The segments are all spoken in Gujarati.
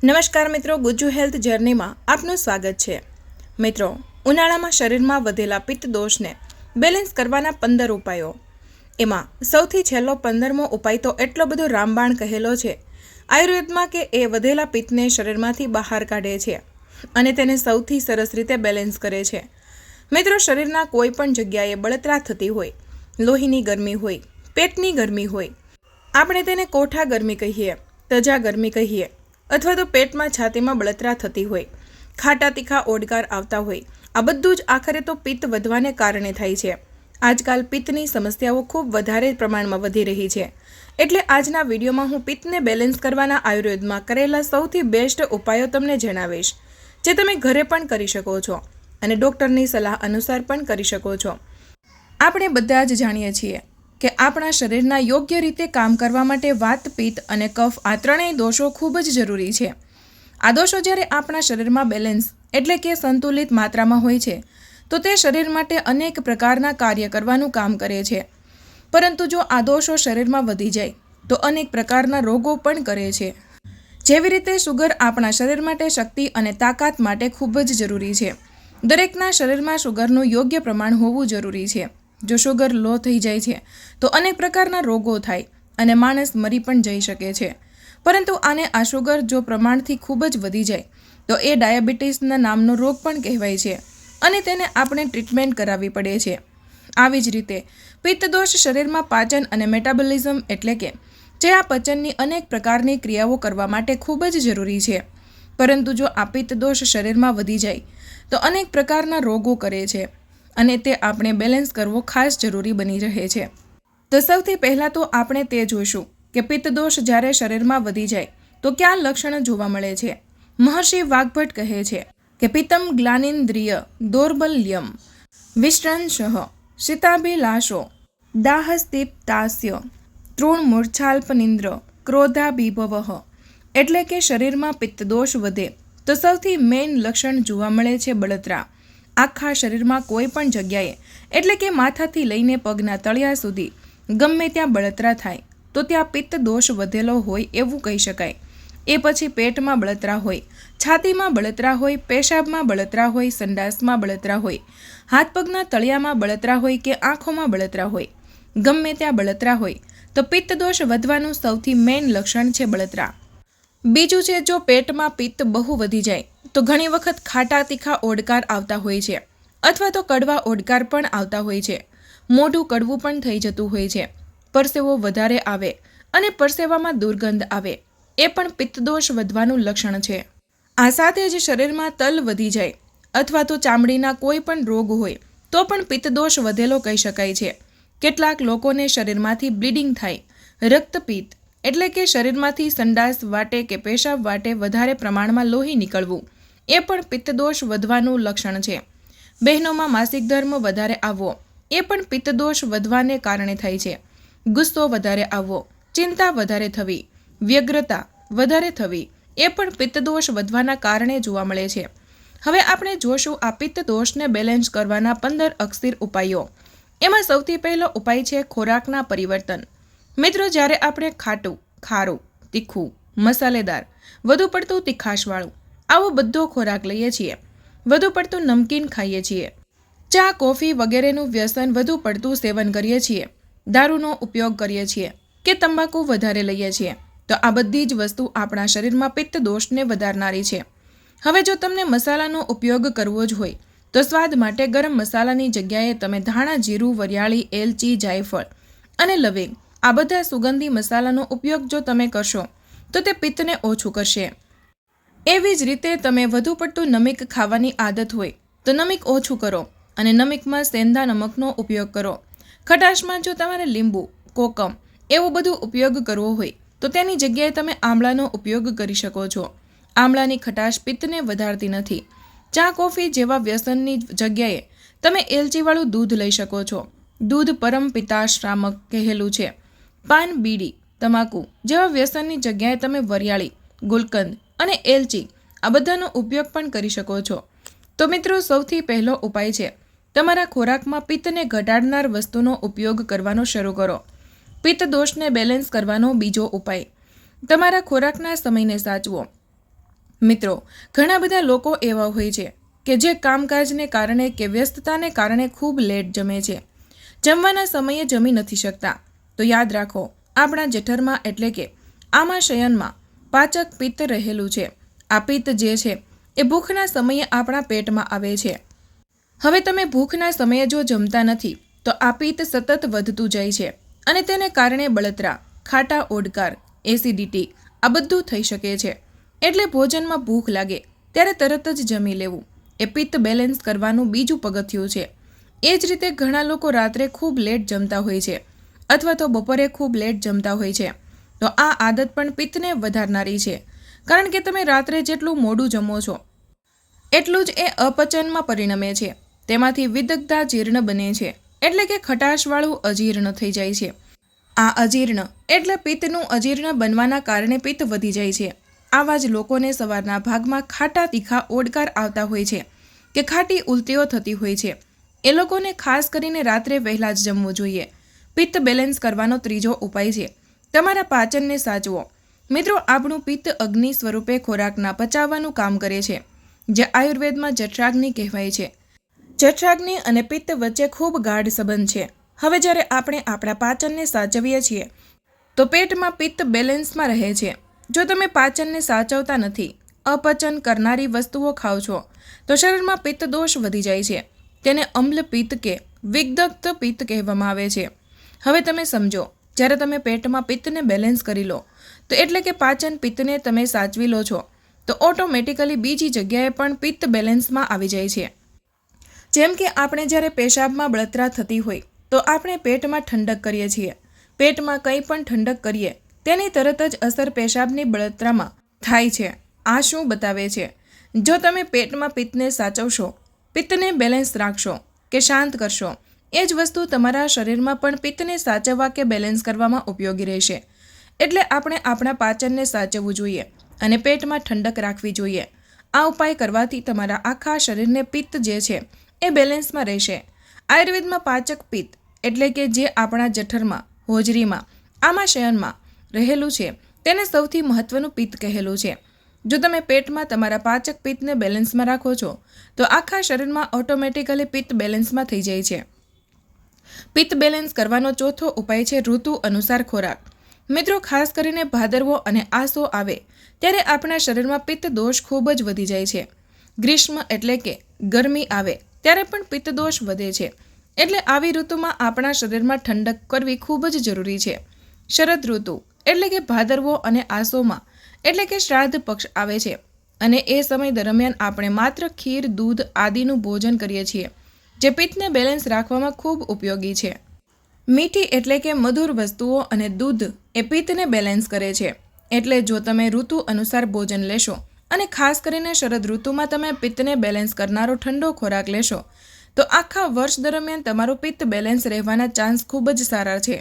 નમસ્કાર મિત્રો, ગુજ્જુ હેલ્થ જર્નીમાં આપનું સ્વાગત છે। મિત્રો, ઉનાળામાં શરીરમાં વધેલા પિત્ત દોષને બેલેન્સ કરવાના 15 ઉપાયો। એમાં સૌથી છેલ્લો 15મો ઉપાય તો એટલો બધો રામબાણ કહેલો છે આયુર્વેદમાં કે એ વધેલા પિત્તને શરીરમાંથી બહાર કાઢે છે અને તેને સૌથી સરસ રીતે બેલેન્સ કરે છે। મિત્રો, શરીરના કોઈ પણ જગ્યાએ બળતરા થતી હોય, લોહીની ગરમી હોય, પેટની ગરમી હોય, આપણે તેને કોઠા ગરમી કહીએ, તજા ગરમી કહીએ, અથવા તો પેટમાં છાતીમાં બળતરા થતી હોય, ખાટા તીખા ઓડકાર આવતા હોય, આ બધું જ આખરે તો પિત્ત વધવાને કારણે થાય છે। આજકાલ પિત્તની સમસ્યાઓ ખૂબ વધારે પ્રમાણમાં વધી રહી છે, એટલે આજના વિડીયોમાં હું પિત્તને બેલેન્સ કરવાના આયુર્વેદમાં કરેલા સૌથી બેસ્ટ ઉપાયો તમને જણાવીશ, જે તમે ઘરે પણ કરી શકો છો અને ડૉક્ટરની સલાહ અનુસાર પણ કરી શકો છો। આપણે બધા જ જાણીએ છીએ કે આપણા શરીરના યોગ્ય રીતે કામ કરવા માટે વાત, પિત્ત અને કફ આ ત્રણેય દોષો ખૂબ જ જરૂરી છે। આ દોષો જ્યારે આપણા શરીરમાં બેલેન્સ એટલે કે સંતુલિત માત્રામાં હોય છે તો તે શરીર માટે અનેક પ્રકારના કાર્ય કરવાનું કામ કરે છે, પરંતુ જો આ દોષો શરીરમાં વધી જાય તો અનેક પ્રકારના રોગો પણ કરે છે। જેવી રીતે શુગર આપણા શરીર માટે શક્તિ અને તાકાત માટે ખૂબ જ જરૂરી છે। દરેકના શરીરમાં શુગરનું યોગ્ય પ્રમાણ હોવું જરૂરી છે। જો શુગર લો થઈ જાય છે તો અનેક પ્રકારના રોગો થાય અને માણસ મરી પણ જઈ શકે છે, પરંતુ આને આ શુગર જો પ્રમાણથી ખૂબ જ વધી જાય તો એ ડાયાબિટીસના નામનો રોગ પણ કહેવાય છે અને તેને આપણે ટ્રીટમેન્ટ કરાવવી પડે છે। આવી જ રીતે પિત્ત દોષ શરીરમાં પાચન અને મેટાબોલિઝમ એટલે કે ચયાપચયની અનેક પ્રકારની ક્રિયાઓ કરવા માટે ખૂબ જ જરૂરી છે, પરંતુ જો આ પિત્ત દોષ શરીરમાં વધી જાય તો અનેક પ્રકારના રોગો કરે છે અને તે આપણે બેલેન્સ કરવો ખાસ જરૂરી બની રહે છે। તો સૌથી પહેલાં તો આપણે તે જોઈશું કે પિત્ત દોષ જ્યારે શરીરમાં વધી જાય તો કયા લક્ષણ જોવા મળે છે। મહર્ષિ વાગ્ભટ કહે છે કે પિત્તમ ગ્લાનિન્દ્રિય દૌર્બલ્યમ વિષ્ટ્રંશઃ શીતાભિલાષો દાહસ્તિપ્તાસ્ય તૃણમૂર્છાલ્પનિંદ્ર ક્રોધાભિભવઃ। એટલે કે શરીરમાં પિત્ત દોષ વધે તો સૌથી મેઇન લક્ષણ જોવા મળે છે બળતરા। આખા શરીરમાં કોઈ પણ જગ્યાએ એટલે કે માથાથી લઈને પગના તળિયા સુધી ગમે ત્યાં બળતરા થાય તો ત્યાં પિત્ત દોષ વધેલો હોય એવું કહી શકાય। એ પછી પેટમાં બળતરા હોય, છાતીમાં બળતરા હોય, પેશાબમાં બળતરા હોય, સંડાસમાં બળતરા હોય, હાથ પગના તળિયામાં બળતરા હોય કે આંખોમાં બળતરા હોય, ગમે ત્યાં બળતરા હોય તો પિત્ત દોષ વધવાનું સૌથી મેઇન લક્ષણ છે બળતરા। બીજું છે, જો પેટમાં પિત્ત બહુ વધી જાય તો ઘણી વખત ખાટા તીખા ઓડકાર આવતા હોય છે અથવા તો કડવા ઓડકાર પણ આવતા હોય છે, મોઢું કડવું પણ થઈ જતું હોય છે, પરસેવો વધારે આવે અને પરસેવામાં દુર્ગંધ આવે, એ પણ પિત્ત દોષ વધવાનું લક્ષણ છે। આ સાથે જ શરીરમાં તલ વધી જાય અથવા તો ચામડીના કોઈ પણ રોગ હોય તો પણ પિત્ત દોષ વધેલો કહી શકાય છે। કેટલાક લોકોને શરીરમાંથી બ્લીડિંગ થાય, રક્તપિત્ત એટલે કે શરીરમાંથી સંડાસ વાટે કે પેશાબ વાટે વધારે પ્રમાણમાં લોહી નીકળવું, એ પણ પિત્ત દોષ વધવાનું લક્ષણ છે। બહેનોમાં માસિક ધર્મ વધારે આવવો, એ પણ પિત્ત દોષ વધવાને કારણે થાય છે। ગુસ્સો વધારે આવવો, ચિંતા વધારે થવી, વ્યગ્રતા વધારે થવી, એ પણ પિત્ત દોષ વધવાના કારણે જોવા મળે છે। હવે આપણે જોશું આ પિત્ત દોષને બેલેન્સ કરવાના 15 અક્ષીર ઉપાયો। એમાં સૌથી પહેલો ઉપાય છે ખોરાકના પરિવર્તન। મિત્રો, જ્યારે આપણે ખાટું, ખારું, તીખું, મસાલેદાર, વધુ પડતું તીખાશવાળું આવો બધો ખોરાક લઈએ છીએ, વધુ પડતું નમકીન ખાઈએ છીએ, ચા, કોફી વગેરેનું વ્યસન વધુ પડતું સેવન કરીએ છીએ, દારૂનો ઉપયોગ કરીએ છીએ કે તંબાકુ વધારે લઈએ છીએ, તો આ બધી જ વસ્તુ આપણા શરીરમાં પિત્ત દોષને વધારનારી છે। હવે જો તમને મસાલાનો ઉપયોગ કરવો જ હોય તો સ્વાદ માટે ગરમ મસાલાની જગ્યાએ તમે ધાણા, જીરું, વરિયાળી, એલચી, જાયફળ અને લવિંગ આ બધા સુગંધી મસાલાનો ઉપયોગ જો તમે કરશો તો તે પિત્તને ઓછું કરશે। એવી જ રીતે તમે વધુ પડતું નમક ખાવાની આદત હોય તો નમક ઓછું કરો અને નમકમાં સેંધા નમકનો ઉપયોગ કરો। ખટાશમાં જો તમારે લીંબુ, કોકમ એવું બધું ઉપયોગ કરવો હોય તો તેની જગ્યાએ તમે આમળાનો ઉપયોગ કરી શકો છો। આમળાની ખટાશ પિત્તને વધારતી નથી। ચા, કોફી જેવા વ્યસનની જગ્યાએ તમે એલચીવાળું દૂધ લઈ શકો છો। દૂધ પરમ પિત્તાશ્રામક કહેલું છે। પાન, બીડી, તમાકુ જેવા વ્યસનની જગ્યાએ તમે વરિયાળી, ગુલકંદ અને એલચી આ બધાનો ઉપયોગ પણ કરી શકો છો। તો મિત્રો, સૌથી પહેલો ઉપાય છે તમારા ખોરાકમાં પિત્તને ઘટાડનાર વસ્તુનો ઉપયોગ કરવાનો શરૂ કરો। પિત્ત દોષને બેલેન્સ કરવાનો બીજો ઉપાય, તમારા ખોરાકના સમયને સાચવો। મિત્રો, ઘણા બધા લોકો એવા હોય છે કે જે કામકાજને કારણે કે વ્યસ્તતાને કારણે ખૂબ લેટ જમે છે, જમવાના સમયે જમી નથી શકતા. તો યાદ રાખો, આપણા જઠરમાં એટલે કે આમાશયનમાં પાચક પિત્ત રહેલું છે. આ પિત્ત જે છે એ ભૂખના સમયે આપણા પેટમાં આવે છે. હવે તમે ભૂખના સમયે જો જમતા નથી તો આ પિત્ત સતત વધતું જાય છે અને તેને કારણે બળતરા, ખાટા ઓડકાર, એસિડિટી આ બધું થઈ શકે છે. એટલે ભોજનમાં ભૂખ લાગે ત્યારે તરત જ જમી લેવું એ પિત્ત બેલેન્સ કરવાનું બીજું પગથિયું છે. એ જ રીતે ઘણા લોકો રાત્રે ખૂબ લેટ જમતા હોય છે અથવા તો બપોરે ખૂબ લેટ જમતા હોય છે. તો આ આદત પણ પિત્તને વધારનારી છે, કારણ કે તમે રાત્રે જેટલું મોડું જમો છો એટલું જ એ અપચનમાં પરિણમે છે. તેમાંથી વિદગ્ધા જીર્ણ બને છે, એટલે કે ખટાશવાળું અજીર્ણ થઈ જાય છે. આ અજીર્ણ એટલે પિત્તનું અજીર્ણ બનવાના કારણે પિત્ત વધી જાય છે. આવા જ લોકોને સવારના ભાગમાં ખાટા તીખા ઓડકાર આવતા હોય છે કે ખાટી ઉલટીઓ થતી હોય છે. એ લોકોને ખાસ કરીને રાત્રે વહેલા જ જમવું જોઈએ. પિત્ત બેલેન્સ કરવાનો ત્રીજો ઉપાય છે તમારા પાચનને સાચવો. મિત્રો, આપણું પિત્ત અગ્નિ સ્વરૂપે ખોરાકના પચાવવાનું કામ કરે છે, જે આયુર્વેદમાં જઠરાગ્નિ કહેવાય છે. જઠરાગ્નિ અને પિત્ત વચ્ચે ખૂબ ગાઢ સંબંધ છે. હવે જ્યારે આપણે આપણા પાચનને સાચવીએ છીએ તો પેટમાં પિત્ત બેલેન્સમાં રહે છે. જો તમે પાચનને સાચવતા નથી, અપચન કરનારી વસ્તુઓ ખાઓ છો, તો શરીરમાં પિત્ત દોષ વધી જાય છે. તેને અમ્લ પિત્ત કે વિદગ્ધ પિત્ત કહેવામાં આવે છે. હવે તમે સમજો, જ્યારે તમે પેટમાં પિત્તને બેલેન્સ કરી લો તો એટલે કે પાચન પિત્તને તમે સાચવી લો છો, તો ઓટોમેટિકલી બીજી જગ્યાએ પણ પિત્ત બેલેન્સમાં આવી જાય છે. જેમ કે આપણે જ્યારે પેશાબમાં બળતરા થતી હોય તો આપણે પેટમાં ઠંડક કરીએ છીએ. પેટમાં કંઈ પણ ઠંડક કરીએ તેની તરત જ અસર પેશાબની બળતરામાં થાય છે. આ શું બતાવે છે? જો તમે પેટમાં પિત્તને સાચવશો, પિત્તને બેલેન્સ રાખશો કે શાંત કરશો, એ જ વસ્તુ તમારા શરીરમાં પણ પિત્તને સાચવવા કે બેલેન્સ કરવામાં ઉપયોગી રહેશે. એટલે આપણે આપણા પાચનને સાચવવું જોઈએ અને પેટમાં ઠંડક રાખવી જોઈએ. આ ઉપાય કરવાથી તમારા આખા શરીરને પિત્ત જે છે એ બેલેન્સમાં રહેશે. આયુર્વેદમાં પાચક પિત્ત એટલે કે જે આપણા જઠરમાં, હોજરીમાં, આમાશયનમાં રહેલું છે તેને સૌથી મહત્વનું પિત્ત કહેલું છે. જો તમે પેટમાં તમારા પાચક પિત્તને બેલેન્સમાં રાખો છો તો આખા શરીરમાં ઓટોમેટિકલી પિત્ત બેલેન્સમાં થઈ જાય છે. પિત્ત બેલેન્સ કરવાનો ચોથો ઉપાય છે ઋતુ અનુસાર ખોરાક. મિત્રો, ખાસ કરીને ભાદરવો અને આસો આવે ત્યારે આપણા શરીરમાં પિત્ત દોષ ખૂબ જ વધી જાય છે. ગ્રીષ્મ એટલે કે ગરમી આવે ત્યારે પણ પિત્ત દોષ વધે છે. એટલે આવી ઋતુમાં આપણા શરીરમાં ઠંડક કરવી ખૂબ જ જરૂરી છે. શરદ ઋતુ એટલે કે ભાદરવો અને આસોમાં એટલે કે શ્રાદ્ધ પક્ષ આવે છે અને એ સમય દરમિયાન આપણે માત્ર ખીર, દૂધ આદિનું ભોજન કરીએ છીએ, જે પિત્તને બેલેન્સ રાખવામાં ખૂબ ઉપયોગી છે. મીઠી એટલે કે મધુર વસ્તુઓ અને દૂધ એ પિત્તને બેલેન્સ કરે છે. એટલે જો તમે ઋતુ અનુસાર ભોજન લેશો અને ખાસ કરીને શરદ ઋતુમાં તમે પિત્તને બેલેન્સ કરનારો ઠંડો ખોરાક લેશો તો આખા વર્ષ દરમિયાન તમારું પિત્ત બેલેન્સ રહેવાના ચાન્સ ખૂબ જ સારા છે.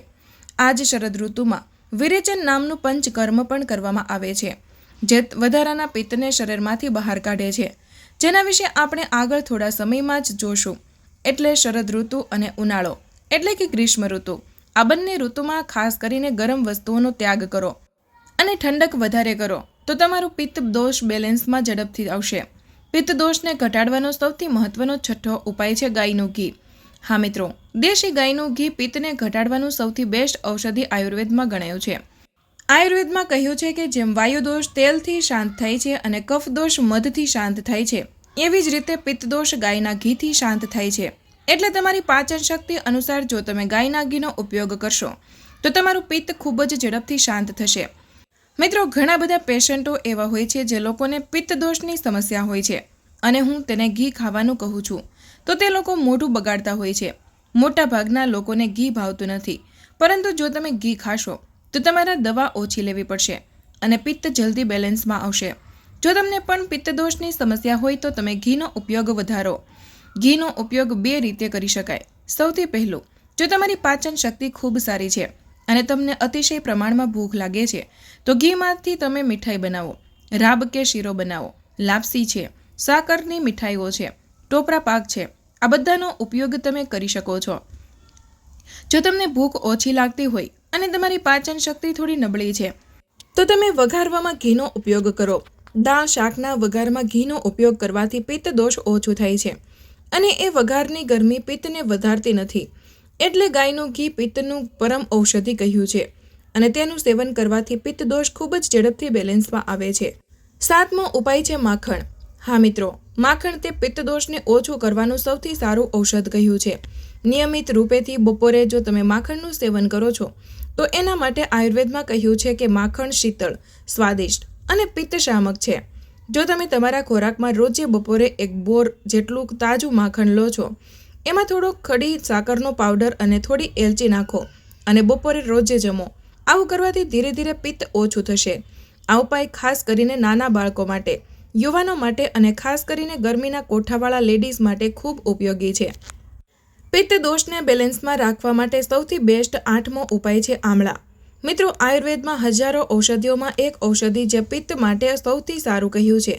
આ જ શરદ ઋતુમાં વિરેચન નામનું પંચકર્મ પણ કરવામાં આવે છે, જે વધારાના પિત્તને શરીરમાંથી બહાર કાઢે છે, જેના વિશે આપણે આગળ થોડા સમયમાં જ જોશું. એટલે શરદ ઋતુ અને ઉનાળો એટલે કે ગ્રીષ્મ ઋતુ, આ બંને ઋતુમાં ખાસ કરીને ગરમ વસ્તુઓનો ત્યાગ કરો અને ઠંડક વધારે કરો તો તમારું પિત્ત દોષ બેલેન્સમાં ઝડપથી આવશે. પિત્ત દોષને ઘટાડવાનો સૌથી મહત્વનો છઠ્ઠો ઉપાય છે ગાયનું ઘી. હા મિત્રો, દેશી ગાયનું ઘી પિત્તને ઘટાડવાનું સૌથી બેસ્ટ ઔષધિ આયુર્વેદમાં ગણાયું છે. આયુર્વેદમાં કહ્યું છે કે જેમ વાયુ દોષ તેલથી શાંત થાય છે અને કફ દોષ મધથી શાંત થાય છે, એવી જ રીતે પિત્ત દોષ ગાયના ઘીથી શાંત થાય છે. એટલે તમારી પાચન શક્તિ અનુસાર જો તમે ગાયના ઘીનો ઉપયોગ કરશો તો તમારું પિત્ત ખૂબ જ ઝડપથી શાંત થશે. મિત્રો, ઘણા બધા પેશન્ટો એવા હોય છે જે લોકોને પિત્ત દોષની સમસ્યા હોય છે અને હું તેને ઘી ખાવાનું કહું છું તો તે લોકો મોઢું બગાડતા હોય છે. મોટા ભાગના લોકોને ઘી ભાવતું નથી, પરંતુ જો તમે ઘી ખાશો તો તમારા દવા ઓછી લેવી પડશે અને પિત્ત જલ્દી બેલેન્સમાં આવશે. જો તમને પણ પિત્ત દોષની સમસ્યા હોય તો તમે ઘીનો ઉપયોગ વધારો. ઘીનો ઉપયોગ બે રીતે કરી શકાય. સૌથી પહેલું, જો તમારી પાચન શક્તિ ખૂબ સારી છે અને તમને અતિશય પ્રમાણમાં ભૂખ લાગે છે તો ઘીમાંથી તમે મીઠાઈ બનાવો, રાબ કે શીરો બનાવો, લાપસી છે, સાકરની મીઠાઈઓ છે, ટોપરા પાક છે, આ બધાનો ઉપયોગ તમે કરી શકો છો. જો તમને ભૂખ ઓછી લાગતી હોય અને તમારી પાચન શક્તિ થોડી નબળી છે તો તમે વઘારવામાં ઘીનો ઉપયોગ કરો. દાળ શાકના વઘારમાં ઘીનો ઉપયોગ કરવાથી પિત્ત દોષ ઓછો થાય છે અને એ વઘારની ગરમી પિત્તને વધારતી નથી. એટલે ગાયનું ઘી પિત્તનું પરમ ઔષધિ કહ્યું છે અને તેનું સેવન કરવાથી પિત્ત દોષ ખૂબ જ ઝડપથી બેલેન્સમાં આવે છે. 7મો ઉપાય છે માખણ. હા મિત્રો, માખણ તે પિત્ત દોષને ઓછું કરવાનું સૌથી સારું ઔષધ કહ્યું છે. નિયમિત રૂપેથી બપોરે જો તમે માખણનું સેવન કરો છો તો એના માટે આયુર્વેદમાં કહ્યું છે કે માખણ શીતળ, સ્વાદિષ્ટ અને પિત્તશામક છે. જો તમે તમારા ખોરાકમાં રોજે બપોરે 1 બોર જેટલું તાજું માખણ લો છો, એમાં થોડો ખડી સાકરનો પાવડર અને થોડી એલચી નાખો અને બપોરે રોજે જમો. આવું કરવાથી ધીરે ધીરે પિત્ત ઓછું થશે. આ ઉપાય ખાસ કરીને નાના બાળકો માટે, યુવાનો માટે અને ખાસ કરીને ગરમીના કોઠાવાળા લેડીઝ માટે ખૂબ ઉપયોગી છે. પિત્ત દોષને બેલેન્સમાં રાખવા માટે સૌથી બેસ્ટ 8મો ઉપાય છે આમળા. મિત્રો, આયુર્વેદમાં હજારો ઔષધિઓમાં એક ઔષધિ જે પિત્ત માટે સૌથી સારું કહ્યું છે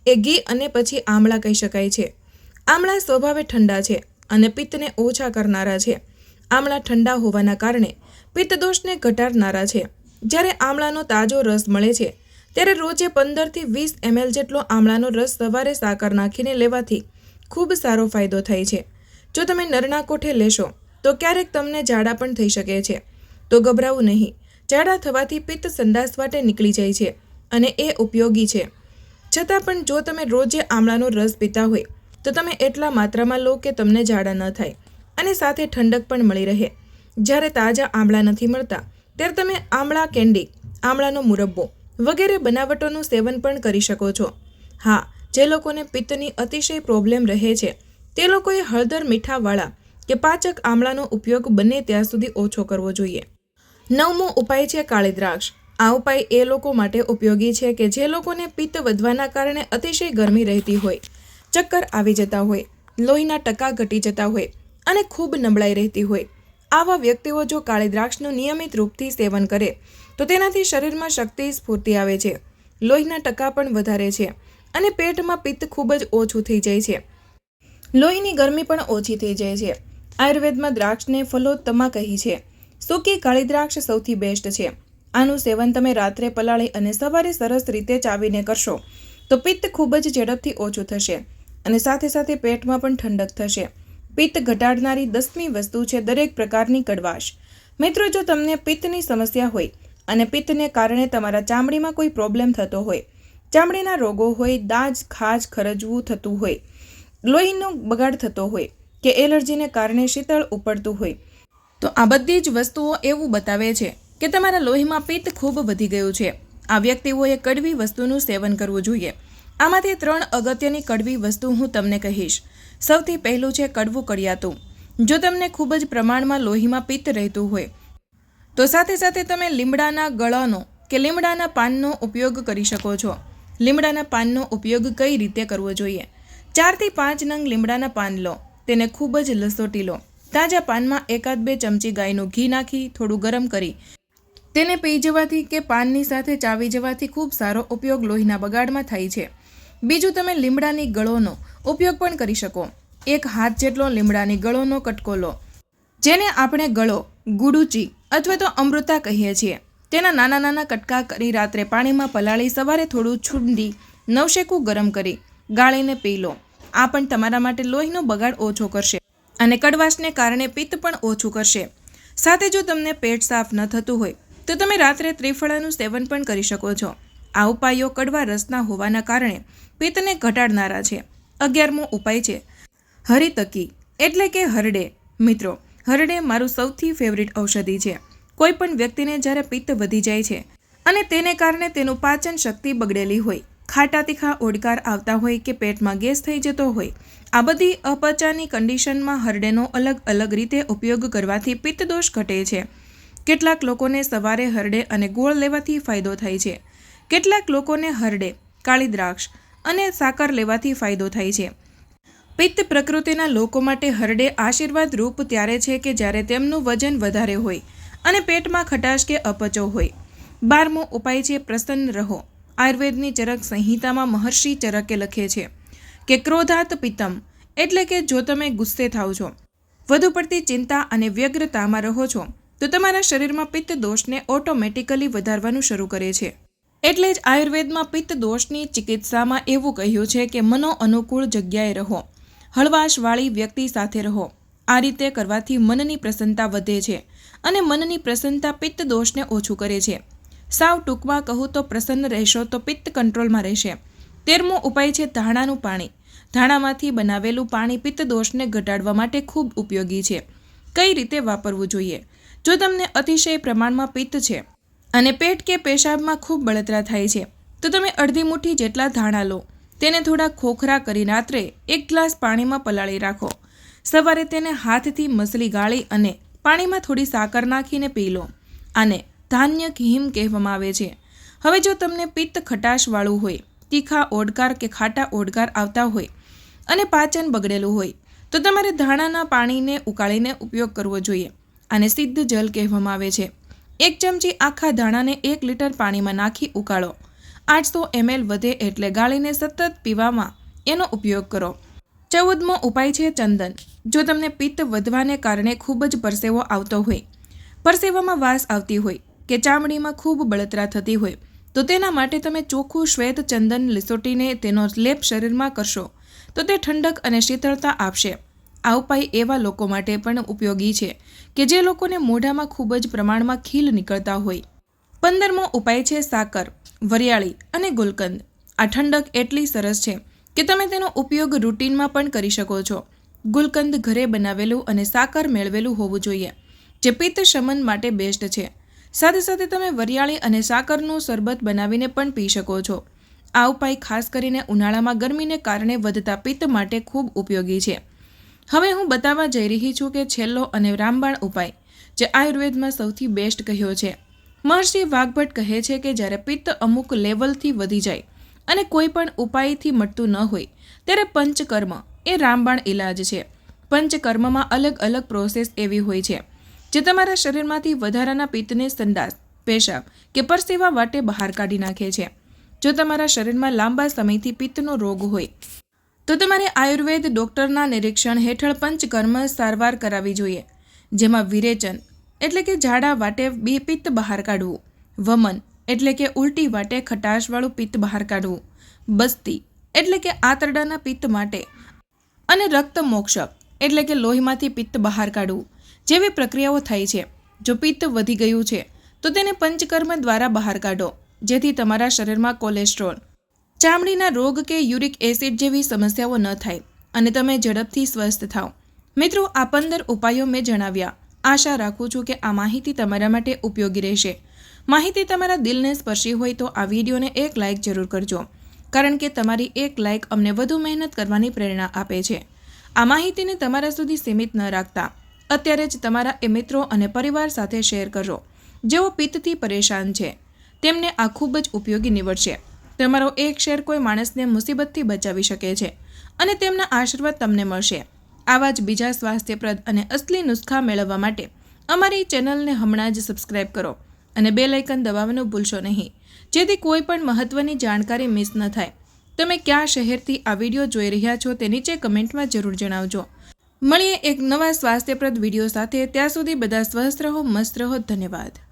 એ ઘી અને પછી આમળા કહી શકાય છે. આમળા સ્વભાવે ઠંડા છે અને પિત્તને ઓછા કરનારા છે. આમળા ઠંડા હોવાના કારણે પિત્ત દોષને ઘટાડનારા છે. જ્યારે આમળાનો તાજો રસ મળે છે ત્યારે રોજે 15 થી 20 ml જેટલો આમળાનો રસ સવારે સાકર નાખીને લેવાથી ખૂબ સારો ફાયદો થાય છે. જો તમે નરના કોઠે લેશો તો ક્યારેક તમને ઝાડા પણ થઈ શકે છે, તો ગભરાવું નહીં. ઝાડા થવાથી પિત્ત સંડાસ વાટે નીકળી જાય છે અને એ ઉપયોગી છે. છતાં પણ જો તમે રોજે આમળાનો રસ પીતા હોય તો તમે એટલા માત્રામાં લો કે તમને ઝાડા ન થાય અને સાથે ઠંડક પણ મળી રહે. જ્યારે તાજા આમળા નથી મળતા ત્યારે તમે આમળા કેન્ડી, આમળાનો મુરબ્બો વગેરે બનાવટોનું સેવન પણ કરી શકો છો. હા, જે લોકોને પિત્તની અતિશય પ્રોબ્લેમ રહે છે તે લોકોએ હળદર મીઠાવાળા કે પાચક આમળાનો ઉપયોગ બને ત્યાં સુધી ઓછો કરવો જોઈએ. 9મો ઉપાય છે કાળી દ્રાક્ષ. આ ઉપાય એ લોકો માટે ઉપયોગી છે કે જે લોકોને પિત્ત વધવાના કારણે અતિશય ગરમી રહેતી હોય, ચક્કર આવી જતા હોય, લોહીના ટકા ઘટી જતા હોય અને ખૂબ નબળાઈ રહેતી હોય. આવા વ્યક્તિઓ જો કાળી દ્રાક્ષનું નિયમિત રૂપથી સેવન કરે તો તેનાથી શરીરમાં શક્તિ, સ્ફૂર્તિ આવે છે, લોહીના ટકા પણ વધારે છે અને પેટમાં પિત્ત ખૂબ જ ઓછું થઈ જાય છે. લોહીની ગરમી પણ ઓછી થઈ જાય છે. આયુર્વેદમાં દ્રાક્ષને ફલોત્તમા કહી છે. સૂકી કાળી દ્રાક્ષ સૌથી બેસ્ટ છે. આનું સેવન તમે રાત્રે પલાળી અને સવારે સરસ રીતે ચાવીને કરશો તો પિત્ત ખૂબ જ ઝડપથી ઓછું થશે અને સાથે સાથે પેટમાં પણ ઠંડક થશે. પિત્ત ઘટાડનારી 10મી વસ્તુ છે દરેક પ્રકારની કડવાશ. મિત્રો, જો તમને પિત્તની સમસ્યા હોય અને પિત્તને કારણે તમારા ચામડીમાં કોઈ પ્રોબ્લેમ થતો હોય, ચામડીના રોગો હોય, દાજ, ખાજ, ખરજવું થતું હોય, લોહીનો બગાડ થતો હોય કે એલર્જીને કારણે શીતળ ઉપડતું હોય, તો આ બધી જ વસ્તુઓ એવું બતાવે છે કે તમારા લોહીમાં પિત્ત ખૂબ વધી ગયું છે. આ વ્યક્તિઓએ કડવી વસ્તુનું સેવન કરવું જોઈએ. આમાંથી 3 અગત્યની કડવી વસ્તુ હું તમને કહીશ. સૌથી પહેલું છે કડવું કડિયાતું. જો તમને ખૂબ જ પ્રમાણમાં લોહીમાં પિત્ત રહેતું હોય તો સાથે સાથે તમે લીમડાના ગળાનો કે લીમડાના પાનનો ઉપયોગ કરી શકો છો. લીમડાના પાનનો ઉપયોગ કઈ રીતે કરવો જોઈએ? 4 થી 5 નંગ લીમડાના પાન લો, તેને ખૂબ જ લસોટી લો. તાજા પાનમાં 1-2 ચમચી ગાયનું ઘી નાખી થોડું ગરમ કરી તેને પી જવાથી કે પાનની સાથે ચાવી જવાથી ખૂબ સારો ઉપયોગ લોહીના બગાડમાં થાય છે. બીજું, તમે લીમડાની ગળોનો ઉપયોગ પણ કરી શકો. 1 હાથ જેટલો લીમડાની ગળોનો કટકો લો, જેને આપણે ગળો, ગુડુચી અથવા તો અમૃતા કહીએ છીએ. તેના નાના નાના કટકા કરી રાત્રે પાણીમાં પલાળી સવારે થોડું છૂંદી નવશેકું ગરમ કરી ગાળીને પી લો. આ પણ તમારા માટે લોહીનો બગાડ ઓછો કરશે અને કડવાશને કારણે પિત્ત પણ ઓછું કરશે. સાથે જો તમને પેટ સાફ ન થતું હોય તો તમે રાત્રે ત્રિફળાનું સેવન પણ કરી શકો છો. આ ઉપાયો કડવા રસના હોવાના કારણે પિત્તને ઘટાડનારા છે. 11મો ઉપાય છે હરિતકી એટલે કે હરડે. મિત્રો, હરડે મારું સૌથી ફેવરિટ ઔષધિ છે. કોઈ પણ વ્યક્તિને જ્યારે પિત્ત વધી જાય છે અને તેને કારણે તેનું પાચન શક્તિ બગડેલી હોય, ખાટા તીખા ઓડકાર આવતા હોય કે પેટમાં ગેસ થઈ જતો હોય, આ બધી અપચાની કન્ડિશનમાં હરડેનો અલગ અલગ રીતે ઉપયોગ કરવાથી પિત્ત દોષ ઘટે છે. કેટલાક લોકોને સવારે હરડે અને ગોળ લેવાથી ફાયદો થાય છે. કેટલાક લોકોને હરડે, કાળી દ્રાક્ષ અને સાકર લેવાથી ફાયદો થાય છે. પિત્ત પ્રકૃતિના લોકો માટે હરડે આશીર્વાદ રૂપ ત્યારે છે કે જ્યારે તેમનું વજન વધારે હોય અને પેટમાં ખટાશ કે અપચો હોય. 12મો ઉપાય છે પ્રસન્ન રહો. આયુર્વેદની ચરક સંહિતામાં મહર્ષિ ચરકે લખે છે કે ક્રોધાત પિત્તમ એટલે કે જો તમે ગુસ્સે થાવ છો, વધુ પડતી ચિંતા અને વ્યગ્રતામાં રહો છો તો તમારા શરીરમાં પિત્ત દોષને ઓટોમેટિકલી વધારવાનું શરૂ કરે છે. એટલે જ આયુર્વેદમાં પિત્ત દોષની ચિકિત્સામાં એવું કહ્યું છે કે મનો અનુકૂળ જગ્યાએ રહો, હળવાશવાળી વ્યક્તિ સાથે રહો. આ રીતે કરવાથી મનની પ્રસન્નતા વધે છે અને મનની પ્રસન્નતા પિત્ત દોષને ઓછું કરે છે. સાવ ટૂંકમાં કહું તો પ્રસન્ન રહેશો તો પિત્ત કંટ્રોલમાં રહેશે. 13મો ઉપાય છે ધાણાનું પાણી. ધાણામાંથી બનાવેલું પાણી પિત્ત દોષને ઘટાડવા માટે ખૂબ ઉપયોગી છે. કઈ રીતે વાપરવું જોઈએ? જો તમને અતિશય પ્રમાણમાં પિત્ત છે અને પેટ કે પેશાબમાં ખૂબ બળતરા થાય છે તો તમે અડધી મુઠ્ઠી જેટલા ધાણા લો, તેને થોડા ખોખરા કરી રાત્રે 1 ગ્લાસ પાણીમાં પલાળી રાખો. સવારે તેને હાથથી મસળી ગાળી અને પાણીમાં થોડી સાકર નાખીને પી લો. આને ધાન્ય હિમ કહેવામાં આવે છે. હવે જો તમને પિત્ત ખટાશવાળું હોય, તીખા ઓડકાર કે ખાટા ઓડકાર આવતા હોય અને પાચન બગડેલું હોય તો તમારે ધાણાના પાણીને ઉકાળીને ઉપયોગ કરવો જોઈએ. આને સિદ્ધ જલ કહેવામાં આવે છે. 1 ચમચી આખા ધાણાને 1 લીટર પાણીમાં નાખી ઉકાળો. 800 ml વધે એટલે ગાળીને સતત પીવામાં એનો ઉપયોગ કરો. 14મો ઉપાય છે ચંદન. જો તમને પિત્ત વધવાને કારણે ખૂબ જ પરસેવો આવતો હોય, પરસેવામાં વાસ આવતી હોય કે ચામડીમાં ખૂબ બળતરા થતી હોય તો તેના માટે તમે ચોખ્ખું શ્વેત ચંદન લીસોટીને તેનો લેપ શરીરમાં કરશો તો તે ઠંડક અને શીતળતા આપશે. આ ઉપાય એવા લોકો માટે પણ ઉપયોગી છે કે જે લોકોને મોઢામાં ખૂબ જ પ્રમાણમાં ખીલ નીકળતા હોય. 15મો ઉપાય છે સાકર, વરિયાળી અને ગુલકંદ. આ ઠંડક એટલી સરસ છે કે તમે તેનો ઉપયોગ રૂટીનમાં પણ કરી શકો છો. ગુલકંદ ઘરે બનાવેલું અને સાકર મેળવેલું હોવું જોઈએ, જે પિત્ત શમન માટે બેસ્ટ છે. સાથે સાથે તમે વરિયાળી અને સાકરનું શરબત બનાવીને પણ પી શકો છો. આ ઉપાય ખાસ કરીને ઉનાળામાં ગરમીને કારણે વધતા પિત્ત માટે ખૂબ ઉપયોગી છે. હવે હું બતાવવા જઈ રહી છું કે છેલ્લો અને રામબાણ ઉપાય, જે આયુર્વેદમાં સૌથી બેસ્ટ કહ્યો છે. મહર્ષિ વાઘભટ્ટ કહે છે કે જ્યારે પિત્ત અમુક લેવલથી વધી જાય અને કોઈ પણ ઉપાયથી મટતું ન હોય ત્યારે પંચકર્મ એ રામબાણ ઇલાજ છે. પંચકર્મમાં અલગ અલગ પ્રોસેસ એવી હોય છે જે તમારા શરીરમાંથી વધારાના પિત્તને સંડાસ, પેશાબ કે પરસેવા વાટે બહાર કાઢી નાખે છે. જો તમારા શરીરમાં લાંબા સમયથી પિત્તનો રોગ હોય તો તમારે આયુર્વેદ ડૉક્ટરના નિરીક્ષણ હેઠળ પંચકર્મ સારવાર કરાવવી જોઈએ, જેમાં વિરેચન એટલે કે ઝાડા વાટે પિત્ત બહાર કાઢવું, વમન એટલે કે ઉલટી વાટે ખટાશવાળું પિત્ત બહાર કાઢવું, બસ્તી એટલે કે આંતરડાના પિત્ત માટે અને રક્તમોક્ષક એટલે કે લોહીમાંથી પિત્ત બહાર કાઢવું જેવી પ્રક્રિયાઓ થાય છે. જો પિત્ત વધી ગયું છે તો તેને પંચકર્મ દ્વારા બહાર કાઢો, જેથી તમારા શરીરમાં કોલેસ્ટ્રોલ, ચામડીના રોગ કે યુરિક એસિડ જેવી સમસ્યાઓ ન થાય અને તમે ઝડપથી સ્વસ્થ થાઓ. મિત્રો, આ 15 ઉપાયો મેં જણાવ્યા. આશા રાખું છું કે આ માહિતી તમારા માટે ઉપયોગી રહેશે. માહિતી તમારા દિલને સ્પર્શી હોય તો આ વિડીયોને એક લાઇક જરૂર કરજો, કારણ કે તમારી એક લાઇક અમને વધુ મહેનત કરવાની પ્રેરણા આપે છે. આ માહિતીને તમારા સુધી સીમિત ન રાખતા અત્યારે જ તમારા એ મિત્રો અને પરિવાર સાથે શેર કરો જેઓ પિત્તથી પરેશાન છે. તેમને આ ખૂબ જ ઉપયોગી નીવડશે. તમારો એક શેર કોઈ માણસને મુસીબતથી બચાવી શકે છે અને તેમના આશીર્વાદ તમને મળશે. આવા જ બીજા સ્વાસ્થ્યપ્રદ અને અસલી નુસ્ખા મેળવવા માટે અમારી ચેનલને હમણાં જ સબસ્ક્રાઇબ કરો અને બેલ આઇકન દબાવવાનું ભૂલશો નહીં, જેથી કોઈ પણ મહત્ત્વની જાણકારી મિસ ન થાય. તમે કયા શહેરથી આ વિડીયો જોઈ રહ્યા છો તે નીચે કમેન્ટમાં જરૂર જણાવજો. મળીએ એક નવા સ્વાસ્થ્યપ્રદ વિડીયો સાથે. ત્યાં સુધી બધા સ્વસ્થ રહો, મસ્ત રહો. ધન્યવાદ.